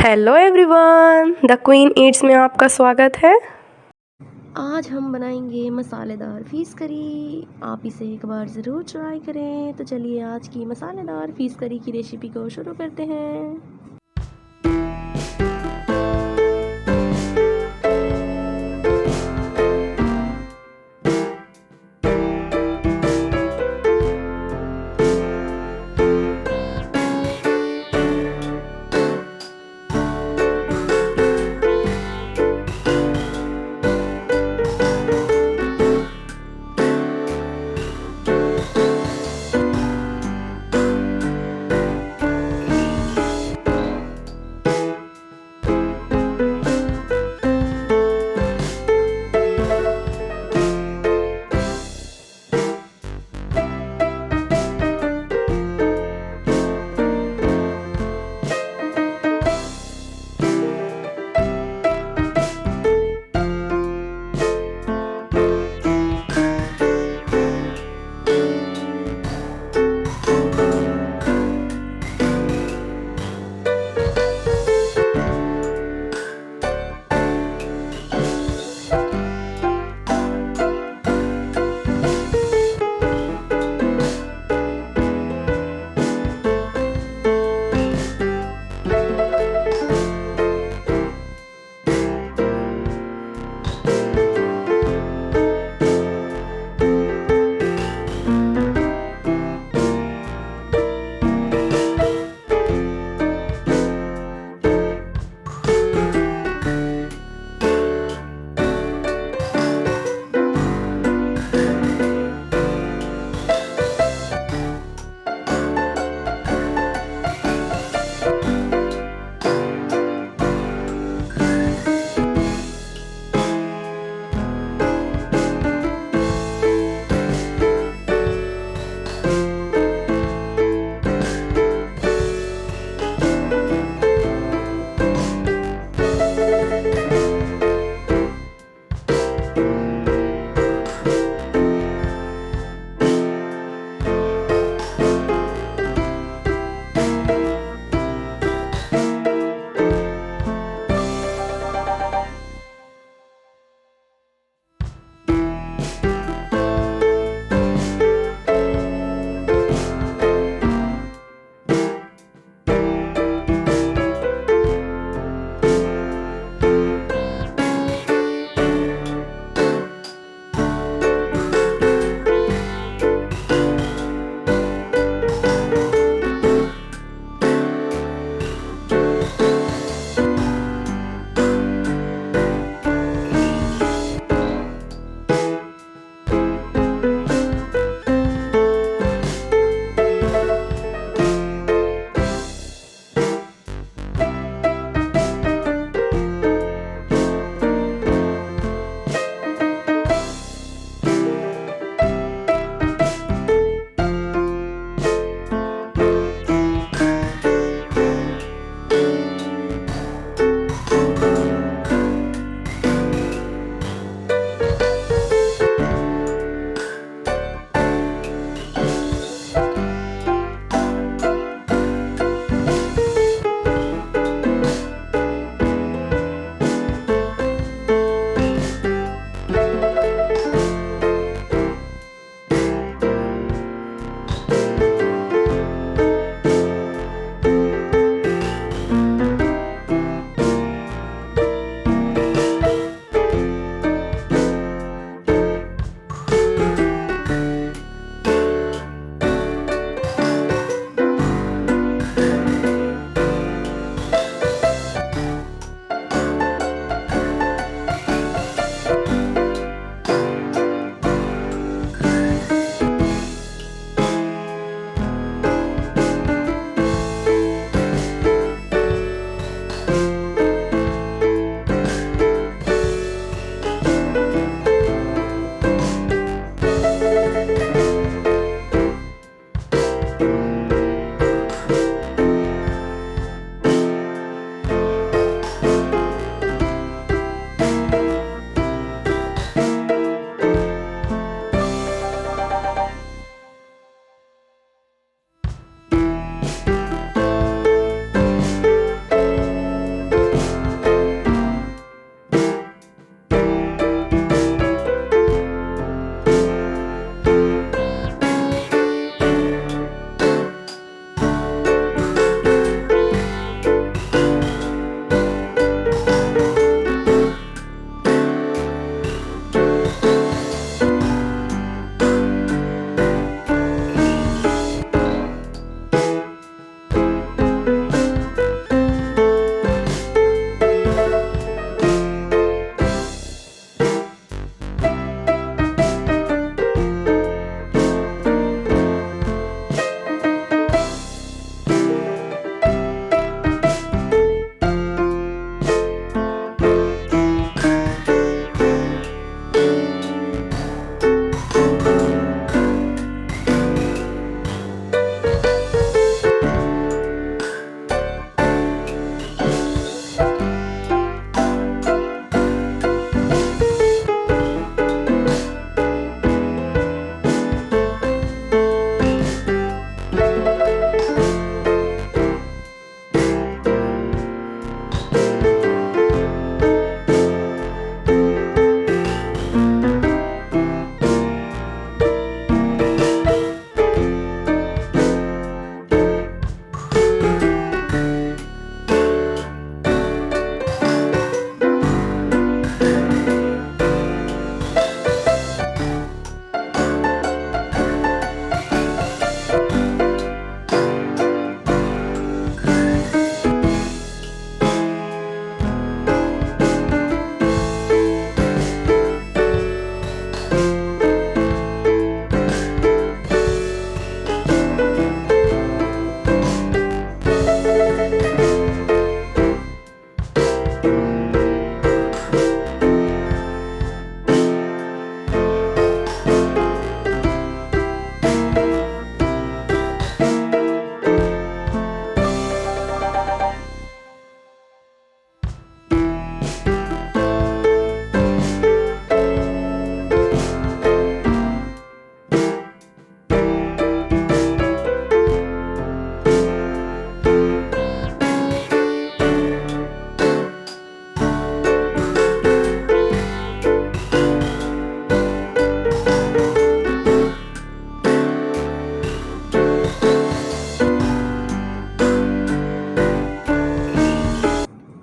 Hello everyone, the queen Yeats में आपका स्वागत है। आज हम बनाएंगे मसालेदार फ़िश करी। आप इसे एक बार ज़रूर ट्राई करें। तो चलिए आज की मसालेदार फ़िश करी की रेसिपी को शुरू करते हैं।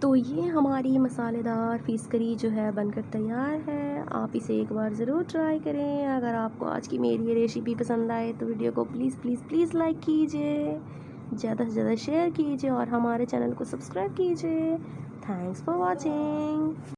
तो ये हमारी मसालेदार फ़िश करी जो है बनकर तैयार है। आप इसे एक बार ज़रूर ट्राई करें। अगर आपको आज की मेरी ये रेसिपी पसंद आए तो वीडियो को प्लीज़ प्लीज़ प्लीज़ लाइक कीजिए, ज़्यादा से ज़्यादा शेयर कीजिए और हमारे चैनल को सब्सक्राइब कीजिए। Thanks for watching.